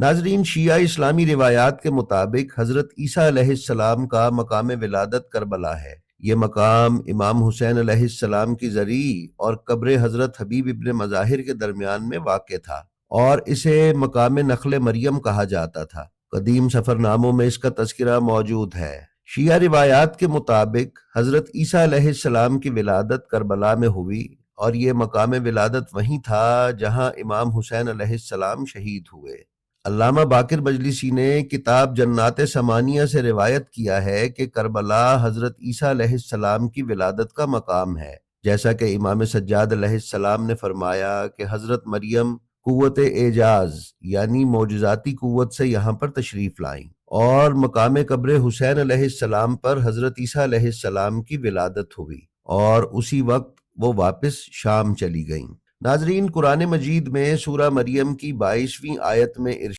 ناظرین، شیعہ اسلامی روایات کے مطابق حضرت عیسیٰ علیہ السلام کا مقام ولادت کربلا ہے۔ یہ مقام امام حسین علیہ السلام کی زریع اور قبر حضرت حبیب ابن مظاہر کے درمیان میں واقع تھا، اور اسے مقام نخل مریم کہا جاتا تھا۔ قدیم سفر ناموں میں اس کا تذکرہ موجود ہے۔ شیعہ روایات کے مطابق حضرت عیسیٰ علیہ السلام کی ولادت کربلا میں ہوئی، اور یہ مقام ولادت وہیں تھا جہاں امام حسین علیہ السلام شہید ہوئے۔ علامہ باقر مجلسی نے کتاب جنات ثمانیہ سے روایت کیا ہے کہ کربلا حضرت عیسیٰ علیہ السلام کی ولادت کا مقام ہے، جیسا کہ امام سجاد علیہ السلام نے فرمایا کہ حضرت مریم قوت اعجاز یعنی معجزاتی قوت سے یہاں پر تشریف لائیں، اور مقام قبر حسین علیہ السلام پر حضرت عیسیٰ علیہ السلام کی ولادت ہوئی، اور اسی وقت وہ واپس شام چلی گئیں۔ ناظرین، قرآن مجید میں سورہ مریم کی 22ویں آیت میں